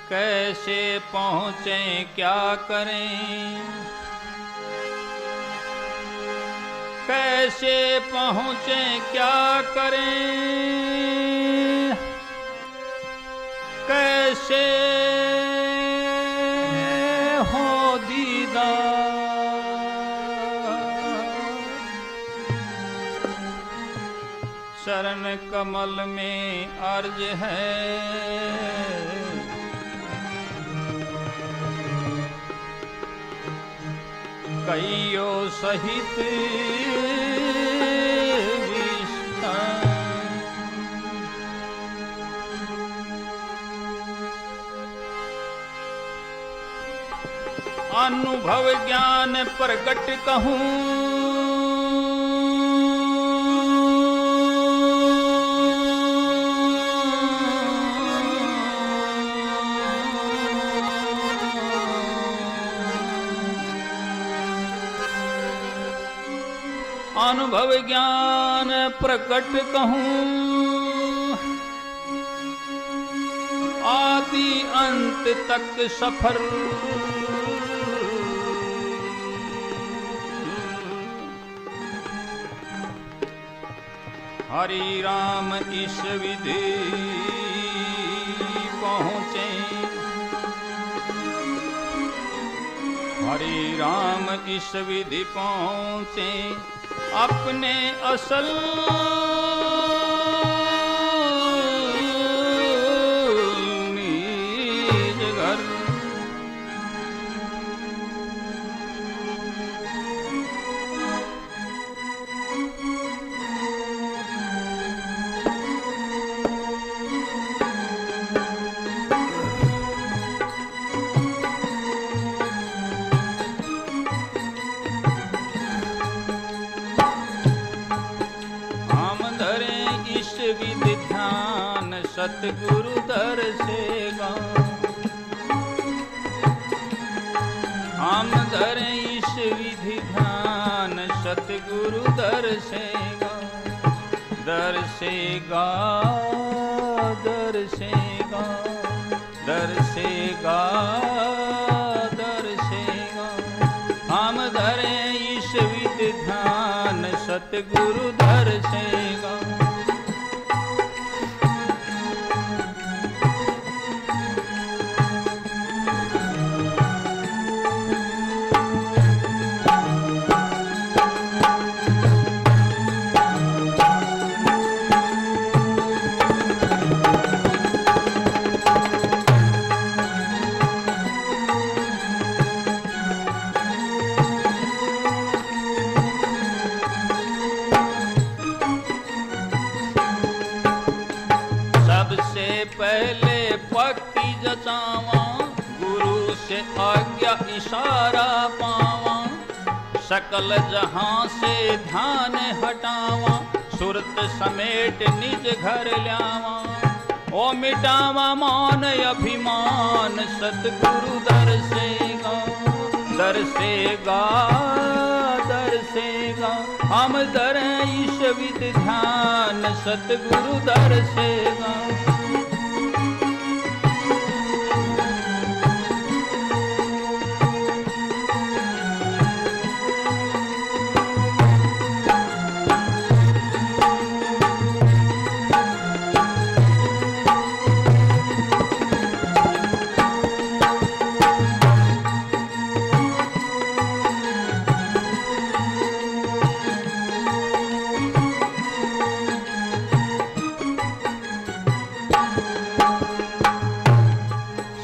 कैसे पहुँचे क्या करें, कैसे पहुँचे क्या करें, कैसे हो दीदार। शरण कमल में अर्ज है, कईयों सहित अनुभव ज्ञान प्रकट कहूँ, अनुभव ज्ञान प्रकट कहूँ, आदि अंत तक सफर हरि राम इस विधि पहुँचे, हरि राम इस विधि पहुँचे, अपने असल निज घर। विधि ध्यान सतगुरु दर्शेगा, हम धरे इस विधि ध्यान सतगुरु दर्शेगा, दर्शेगा दर्शेगा दर्शेगा दर्शेगा। हम धरे इस विधि ध्यान सतगुरु दर्शेगा। पहले पक्की जचावा, गुरु से आज्ञा इशारा पावा, सकल जहां से ध्यान हटावा, सुरत समेट निज घर ल्यावा। ओ मिटावा मान अभिमान, सतगुरु दर्शेगा दर्शेगा दर्शेगा। हम धरे ईश विधि ध्यान सतगुरु दर्शेगा।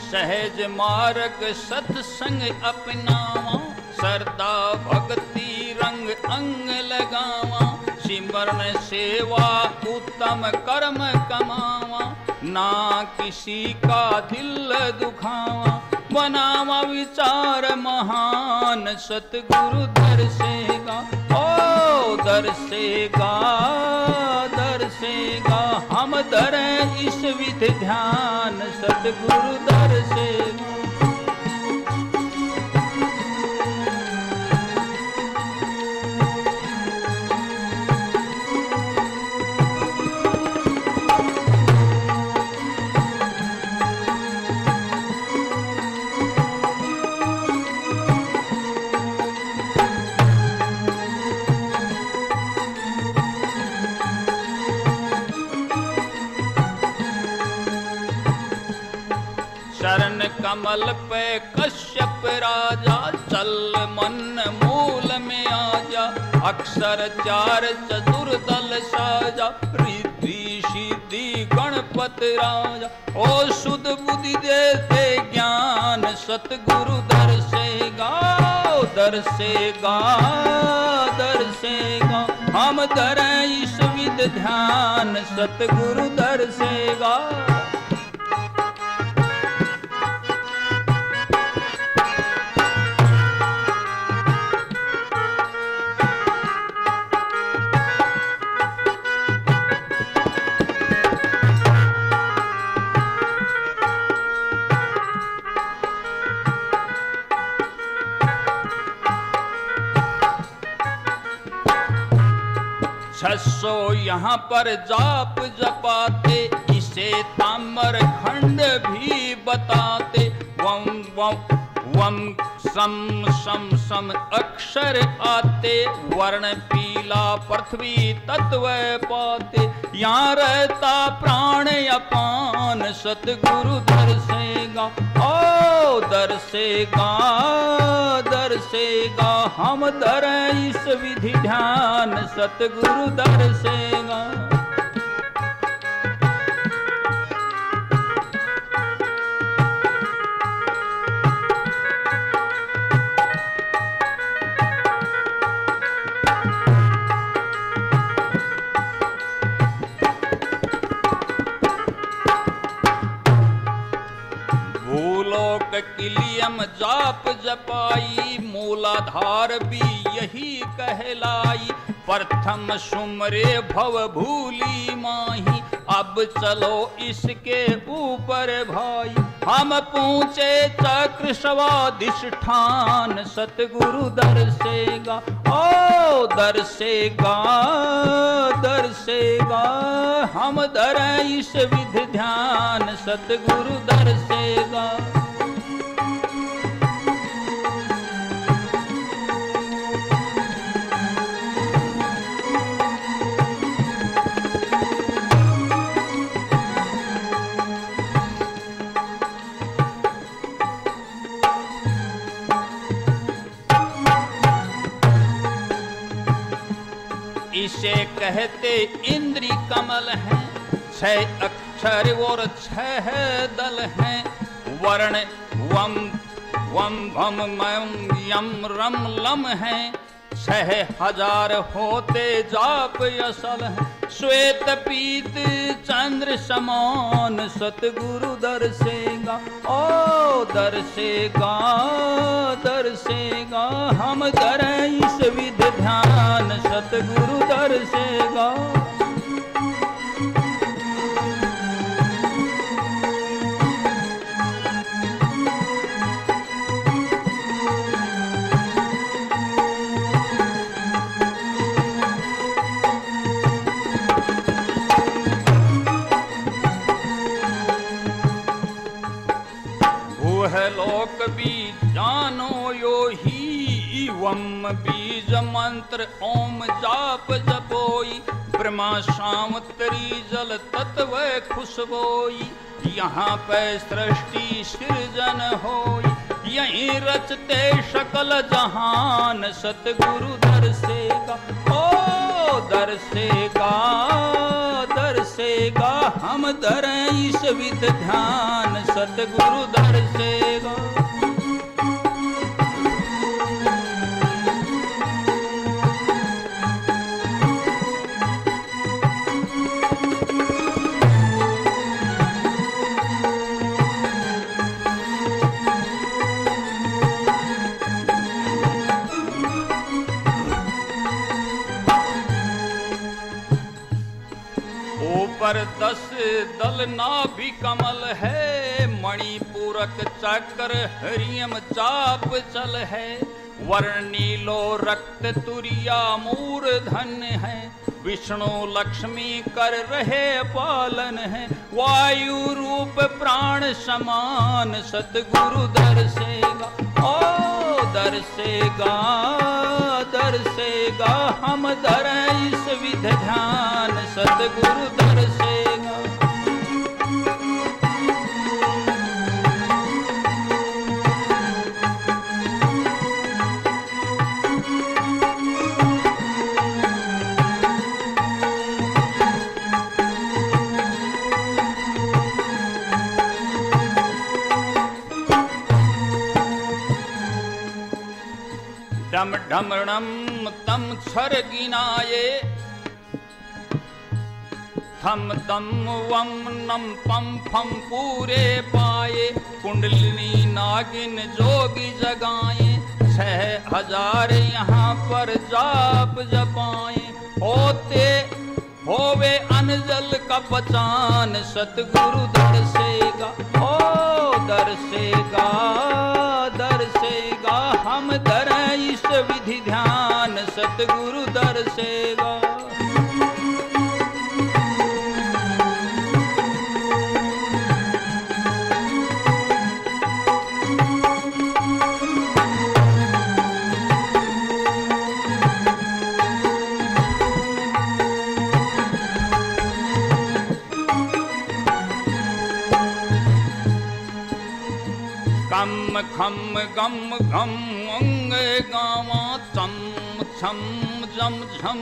सहज मार्ग सत्संग अपनावा, सरदा भक्ति रंग अंग लगावा, सिमरन वर्ण सेवा उत्तम कर्म कमावा, ना किसी का दिल दुखावा, बनावा विचार महान सतगुरु दर्शेगा। ओ दर्शेगा दर्शेगा, हम धरे इस विधि ध्यान सतगुरु दर्शेगा। चरण कमल पे कश्यप राजा, चल मन मूल में आजा, अक्षर चार चतुर्दल साजा, रिद्धि सिद्धि गणपत राजा, ओ सुध बुद्धि देते ज्ञान सतगुरु दर्शेगा। दर्शेगा दर्शेगा, हम धरे इस विधि ध्यान सतगुरु दर्शेगा। छसो यहाँ पर जाप जपाते, इसे ताम्र खंड भी बताते, वम वम वम सम सम सम अक्षर आते, वर्ण पीला पृथ्वी तत्व पाते, यहाँ रहता प्राण अपान सतगुरु दर्शेगा। ओ दर्शेगा दर्शेगा, हम धरे इस विधि ध्यान सतगुरु दर्शेगा। किलियम जाप जपाई, मूलाधार भी यही कहलाई, प्रथम सुमरे भव भूली माही, अब चलो इसके ऊपर भाई, हम पहुँचे चक्र स्वाधिष्ठान सतगुरु दर्शेगा। ओ दर्शेगा दर्शेगा, हम धरे इस विधि ध्यान सतगुरु दर्शेगा। इसे कहते इंद्री कमल हैं, 6 अक्षर और 6 दल हैं, वर्ण वम वम भम मम यम रम लम हैं, 6000 होते जाप असल हैं, श्वेत पीत चंद्र समान सतगुरु दर्शेगा। ओ दर्शेगा दर्शेगा, हम धरे इस विधि ध्यान सतगुरु दर्शेगा। लोक बीज जानो यो ही, वम बीज मंत्र ओम जाप जपोई, ब्रह्मा सामत्री जल तत्व खुशबोई, यहाँ पे सृष्टि सृजन होई, यहीं रचते सकल जहान सतगुरु दर्शेगा। ओ दर्शेगा दर्शेगा, हम धरे इस विधि ध्यान सतगुरु दर्शेगा। पर 10 दल नाभि कमल है, मणिपूरक चक्र हरियम चाप चल है, वर्णीलो रक्त तुरिया मूर्धन है, विष्णु लक्ष्मी कर रहे पालन है, वायु रूप प्राण समान सतगुरु दर्शेगा, ओ दर्शेगा दर्शेगा, हम धर इस विध ध्यान सतगुरु दर्शेगा। डम ढमणम तम छर गिनाए, थम दम वम नम पम फम पूरे पाए, कुंडलिनी नागिन जोगी जगाए, 6000 यहाँ पर जाप जपाए, होते होवे अनजल का पचान सतगुरु दर्शेगा, ओ दर्शेगा दर्शेगा, हम धर इस विधि ध्यान सतगुरु दर्शेगा। कम खम गम घम अंग गावा, चम छम जम झम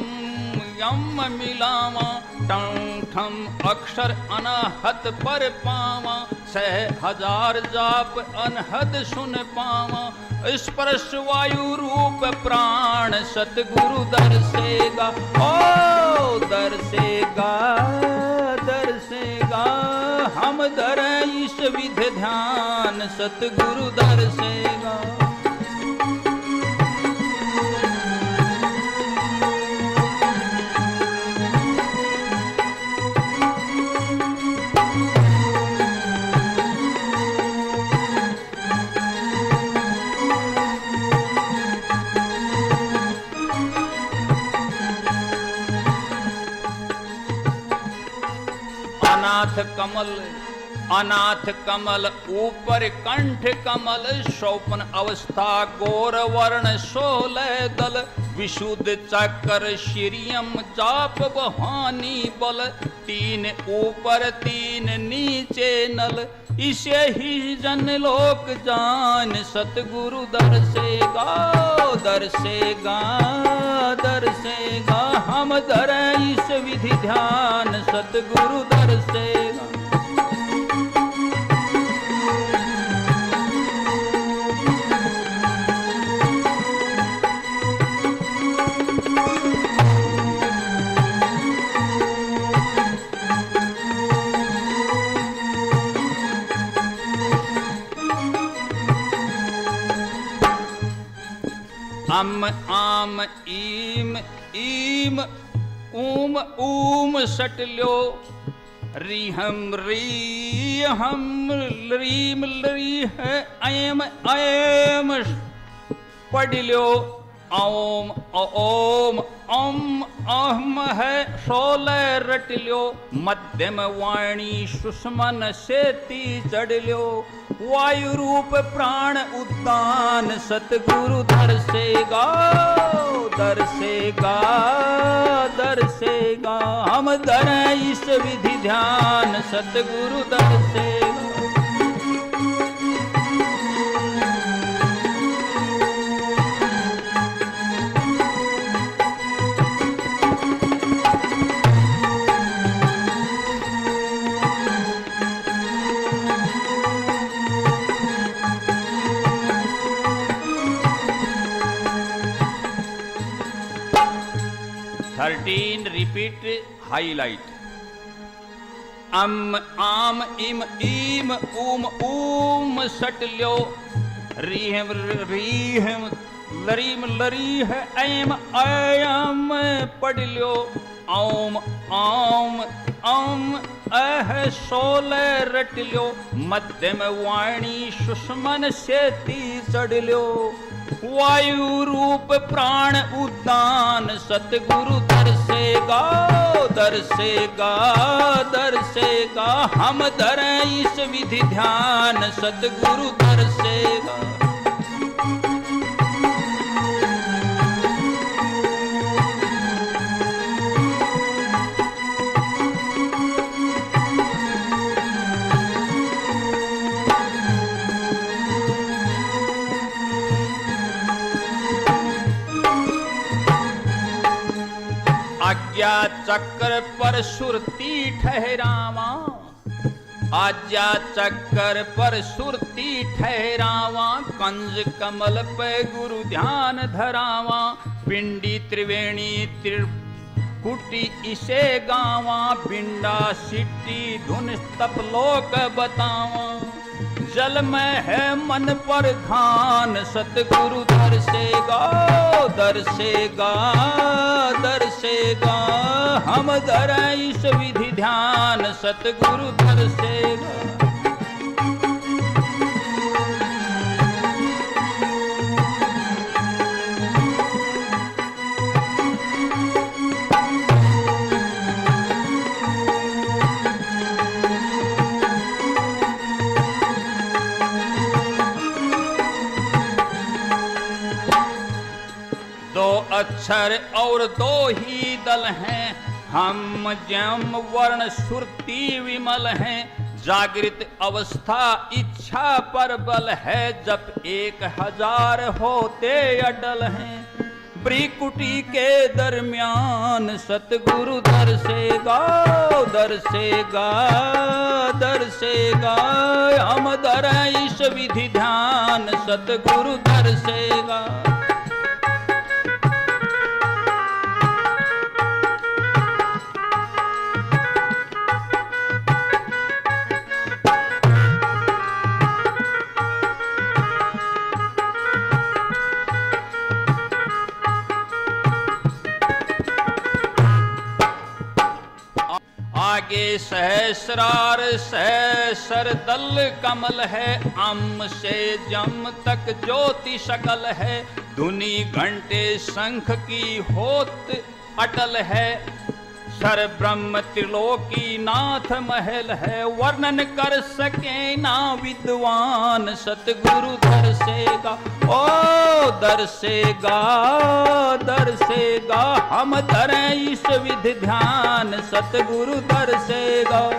यम मिलावा, टम ठम अक्षर अनाहत पर पावा, 6000 जाप अनहद सुन पावा, स्पर्श वायु रूप प्राण सतगुरु दर्शेगा, ओ दर्शेगा दर्शेगा, हम धर इस विध ध्यान सतगुरु दर्शेगा। अनाथ कमल ऊपर कंठ कमल, शोपन अवस्था गौर वर्ण 16 दल, विशुद्ध चक्र श्रियम जाप बहानी बल, 3 ऊपर 3 नीचे नल, इसे ही जन लोक जान सतगुरु दर्शेगा, दर्शेगा दर्शेगा, हम धर इस विधि ध्यान सतगुरु दर्शेगा। अम आम ईम ईम ऊम ऊम सटल्यो, रिहम रीहम रीम रीह ऐम ऐम पढ़ल्यो, ओम ओम ओम अहम है 16 रटल्यो, मध्यम वाणी सुषमन सेती चढ़ल्यो, वायु रूप प्राण उद्दान सतगुरु दर्शेगा, दर्शेगा दर्शेगा, हम धर इस विधि ध्यान सतगुरु दर्शेगा। 13 repeat highlight. आम इम ऊम सट ल्यो, रीहम रीहम लरीम लरी है ऐम ऐम पढ़ लो, ओम ओम ओम अह सोले रट लो, मध्यम वाणी सुषमन से ती चढ़ लो, वायु रूप प्राण उदान सतगुरु दर्शेगा दर्शेगा दर्शेगा, हम धरें इस विधि ध्यान सतगुरु दर्शेगा। आज्ञा चक्र पर सुरती ठहरावा, आज्ञा चक्र पर सुरती ठहरावा, कंज कमल पे गुरु ध्यान धरावा, पिंडी त्रिवेणी त्रिकुटी इसे गावा, बिंडा सिटी धुन तप लोक बतावा, जल में है मन पर ध्यान सतगुरु दर्शेगा दर्शेगा दर्शेगा, हम धरें इस विधि ध्यान सतगुरु दर्शेगा। अक्षर और दो ही दल हैं, हम जम वर्ण सुरती विमल हैं, जागृत अवस्था इच्छा पर बल है, जब 1000 होते अटल हैं, ब्रिकुटी के दरमियान सतगुरु दर्शेगा दर्शेगा दर्शेगा, हम धरें इस विधि ध्यान सतगुरु दर्शेगा। आगे सहस्रार सहस्र दल कमल है, अम से जम तक ज्योति सकल है, धुनी घंटे शंख की होत अटल है, सर ब्रह्म त्रिलोकी नाथ महल है, वर्णन कर सके ना विद्वान सतगुरु दर्शेगा ओ दर्शेगा दर्शेगा, हम धरें इस विधि ध्यान सतगुरु दर्शेगा।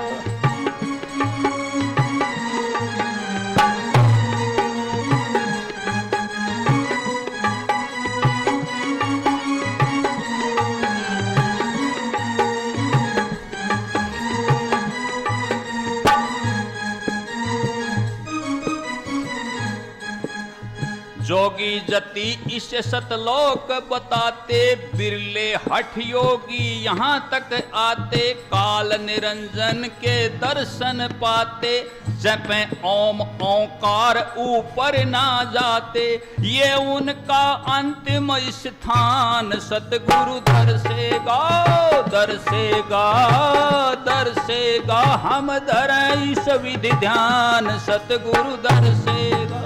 जोगी जति इसे सतलोक बताते, बिरले हठ योगी यहाँ तक आते, काल निरंजन के दर्शन पाते, जपे ओम ओंकार ऊपर ना जाते, ये उनका अंतिम स्थान सतगुरु दर्शेगा दर्शेगा दर्शेगा, हम धरें इस विधि ध्यान सतगुरु दर्शेगा।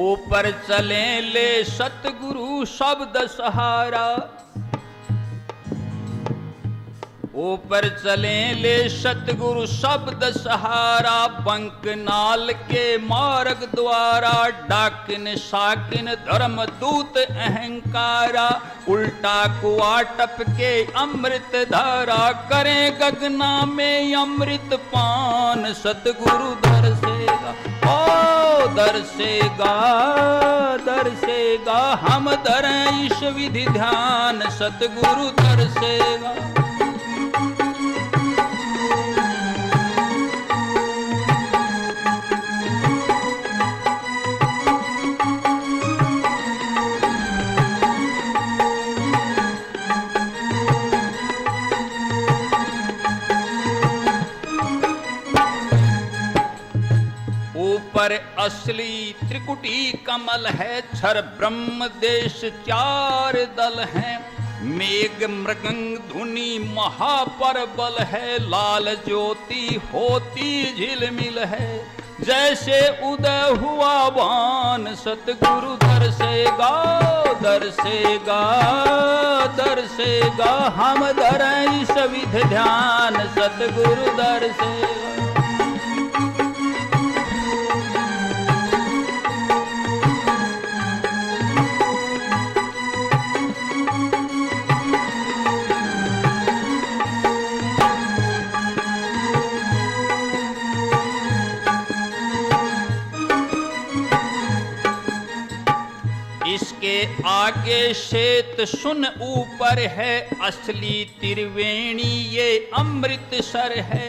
ऊपर चले ले सतगुरु शब्द सहारा, ऊपर चले ले सतगुरु शब्द सहारा, बंक नाल के मार्ग द्वारा, डाकिन शाकिन धर्म दूत अहंकारा, उल्टा कुआ टपके अमृत धारा, करें गगना में अमृत पान सतगुरु दर्शेगा ओ दर्शेगा दर्शेगा, हम धरें इस विधि ध्यान सतगुरु दर्शेगा। पर असली त्रिकुटी कमल है, क्षर ब्रह्म देश चार दल हैं। मेघ मृगंग धुनि महापरबल है, लाल ज्योति होती झिलमिल है। जैसे उदय हुआ वान सतगुरु दर्शेगा, दर्शेगा, दर्शेगा। हम धरें इस विधि ध्यान सतगुरु दर्शेगा। इसके आगे श्वेत सुन ऊपर है, असली त्रिवेणी ये अमृतसर है।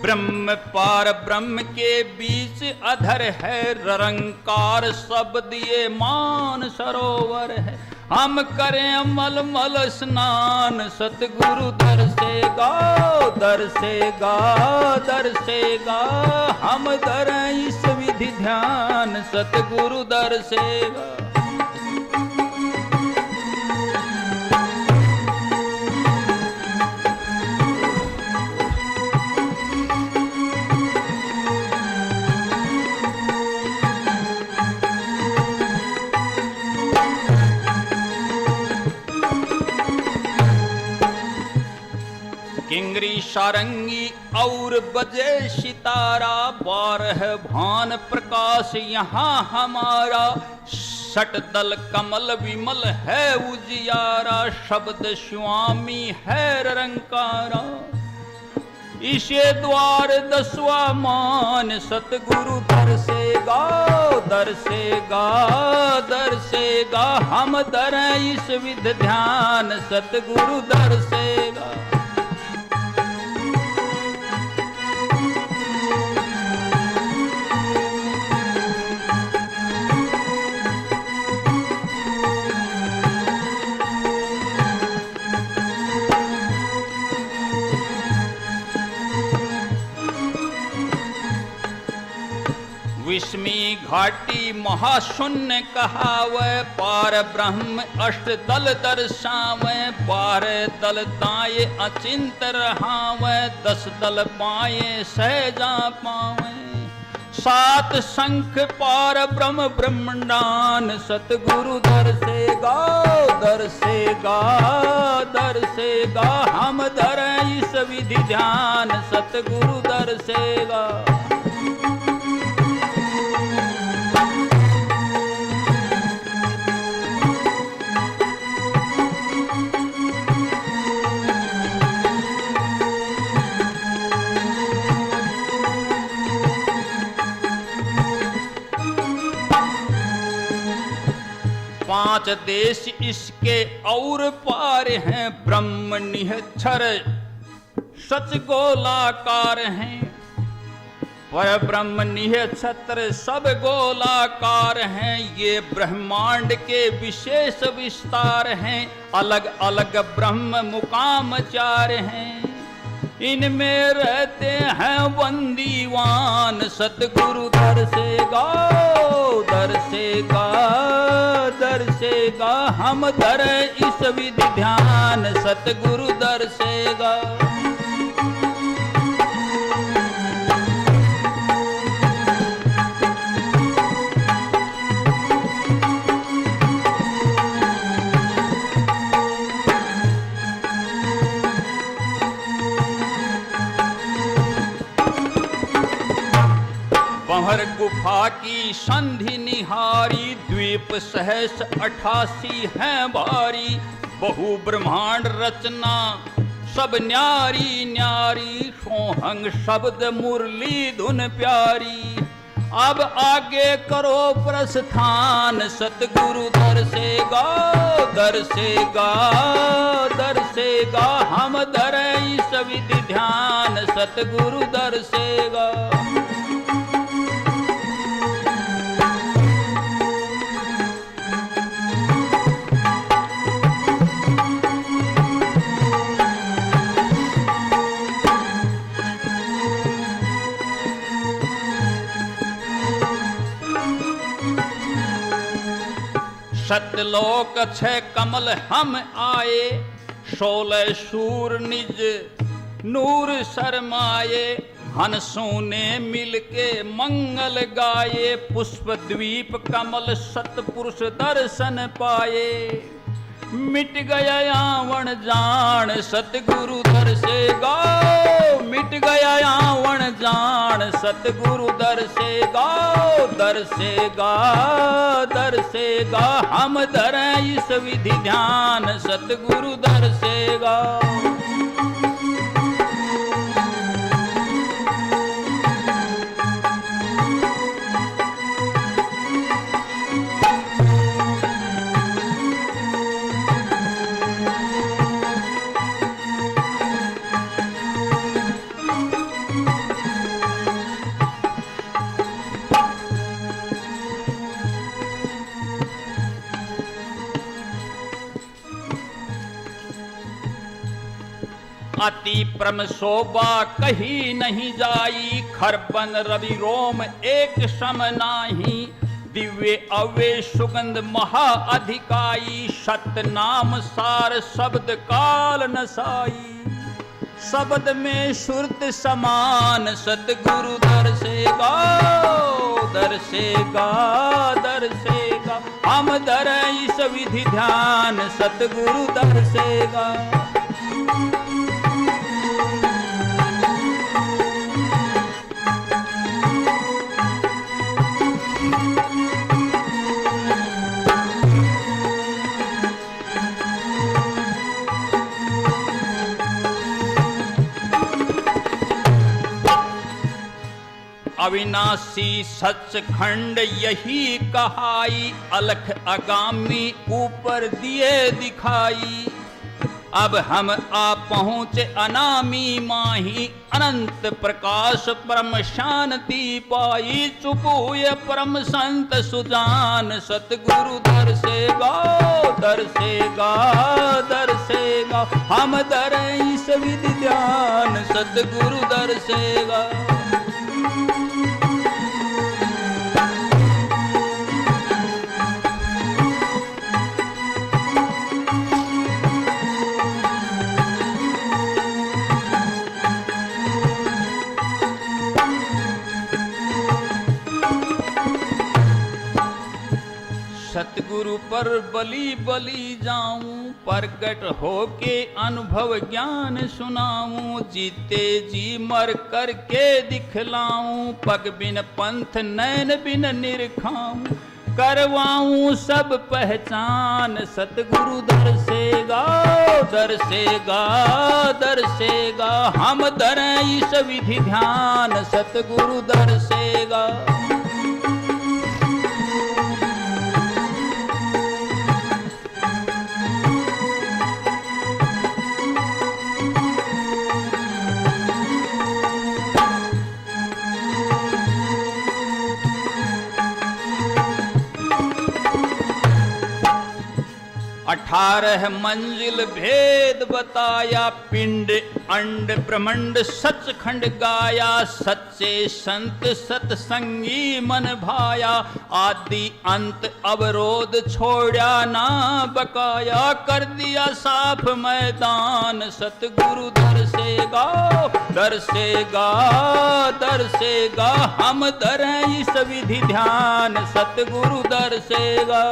ब्रह्म पार ब्रह्म के बीच अधर है, निरंकार शब्द ये मान सरोवर है। हम करें मलमल स्नान सतगुरु दर्शेगा, दर्शेगा, दर्शेगा। हम धरें इस विधि ध्यान सतगुरु दर्शेगा। किंगरी सारंगी और बजे सितारा, 12 भान प्रकाश यहाँ हमारा। षट दल कमल विमल है उजियारा, शब्द स्वामी है निरंकारा। इसे द्वार 10वां मान सतगुरु दर्शेगा, दर्शेगा, दर्शेगा। हम धरें इस विधि ध्यान सतगुरु दर्शेगा। विस्मी घाटी महाशून्य कहावे, पार ब्रह्म अष्ट दल दर्शावे। 12 दल दाए अचिंत रहावे, 10 दल पाए सहजा पावे। 7 शंख पार ब्रह्म ब्रह्मंडान सतगुरु दर्शेगा, दर्शेगा, दर्शेगा। हम धरें इस विधि ध्यान सतगुरु दर्शेगा। पांच देश इसके और पार हैं, ब्रह्म निहक्षर सच गोलाकार हैं। पर ब्रह्म निहक्षत्र सब गोलाकार हैं, ये ब्रह्मांड के विशेष विस्तार हैं। अलग अलग ब्रह्म मुकाम 4 हैं, इनमें रहते हैं बंदीवान सतगुरु दर्शेगा, दर्शेगा, दर्शेगा। हम धरें इस विधि ध्यान सतगुरु दर्शेगा। कंवर गुफा की संधि निहारी, द्वीप सहस 88 है भारी। बहु ब्रह्मांड रचना सब न्यारी न्यारी, सोहंग शब्द मुरली धुन प्यारी। अब आगे करो प्रस्थान सतगुरु दर्शेगा, दर्शेगा, दर्शेगा। हम धरें इस विधि ध्यान सतगुरु दर्शेगा। सतलोक छह कमल हम आए, 16 शूर निज नूर शरमाए। हंसों ने मिलके मंगल गाये, पुष्प द्वीप कमल सतपुरुष दर्शन पाए। मिट गया यावण जान सतगुरु दर से गाओ, मिट गया यावण जान सतगुरु दर से गाओ। दर से गा, दर से गा, हम धरें इस विधि ध्यान सतगुरु दर से गाओ। अति परम शोभा कही नहीं जाई, खरबन रवि रोम एक सम नाही। दिव्य अव्य सुगंध महा अधिकाई, सत नाम सार शब्द काल नसाई। शब्द में सुरत समान सतगुरु दर से गाओ, दर से गा, दर से गा, हम दर इस विधि ध्यान सतगुरु दर से गा। अविनाशी सचखंड यही कहाई, अलख अगामी ऊपर दिए दिखाई। अब हम आ पहुँचे अनामी माही, अनंत प्रकाश परम शांति पाई। चुप हुए परम संत सुजान सतगुरु दर से गाओ, दर से गा, दर से गा, हम दर इस विधि ध्यान सतगुरु दर से गा। सतगुरु पर बली बली जाऊं, प्रकट होके अनुभव ज्ञान सुनाऊं। जीते जी मर करके दिखलाऊं, पग बिन पंथ नैन बिन निरखाऊं। करवाऊं सब पहचान सतगुरु दर से गाओ, दर से गा, दर से गा, हम दर इस विधि ध्यान सतगुरु दर से गा। अठारह मंजिल भेद बताया, पिंड अंड ब्रह्मंड सचखंड गाया। सच्चे संत सतसंगी मन भाया, आदि अंत अवरोध छोड़ा ना बकाया। कर दिया साफ मैदान सतगुरु दर से गाओ, दर से गा, दर से गा, हम दर इस विधि ध्यान सतगुरु दर से गा।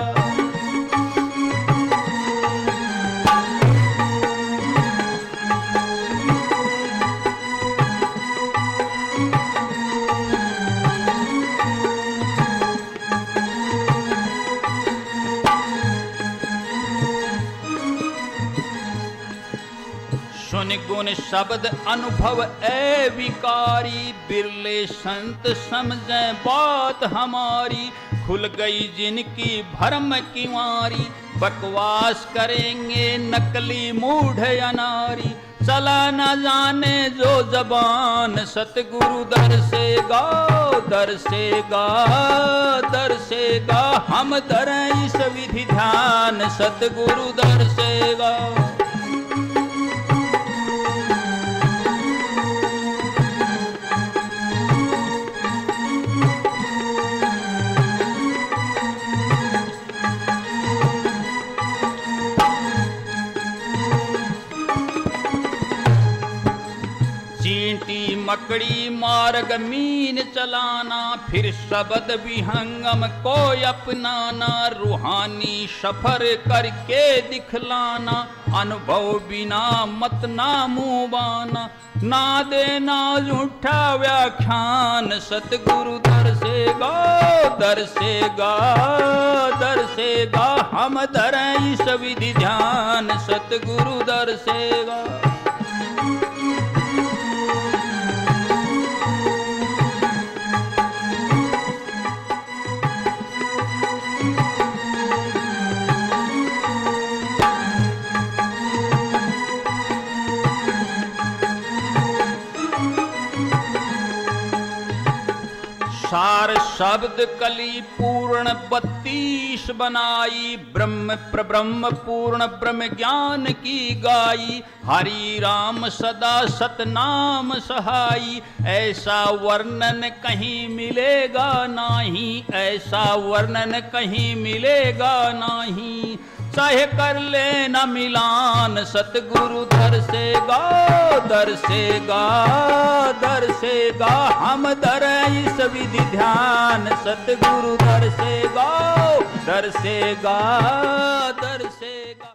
सुन गुण शब्द अनुभव ए विकारी, बिरले संत समझे बात हमारी। खुल गई जिनकी भरम की मारी, बकवास करेंगे नकली मूढ़ अनारी। चला न जाने जो जबान सतगुरु दर से गाओ, दर से गा, दर से गा, हम दर इस विधि ध्यान सतगुरु दर से गाओ। मकड़ी मार्ग मीन चलाना, फिर शब्द विहंगम को अपनाना, रूहानी सफर करके दिखलाना, अनुभव बिना मत ना मुबाना, ना देना झूठा व्याख्यान, सतगुरु दर्शेगा दर्शेगा दर्शेगा, हम धरें इस विधि ध्यान, सतगुरु दर्शेगा। सार शब्द कली पूर्ण 32 बनाई, ब्रह्म प्रब्रह्म पूर्ण ब्रह्म ज्ञान की गाई, हरि राम सदा सतनाम सहाई, ऐसा वर्णन कहीं मिलेगा नाही, ऐसा वर्णन कहीं मिलेगा नाही, चाहे कर ले न मिलान, सतगुरु दर्शेगा दर्शेगा दर्शेगा, हम धरें इस विधि ध्यान, सतगुरु दर्शेगा दर्शेगा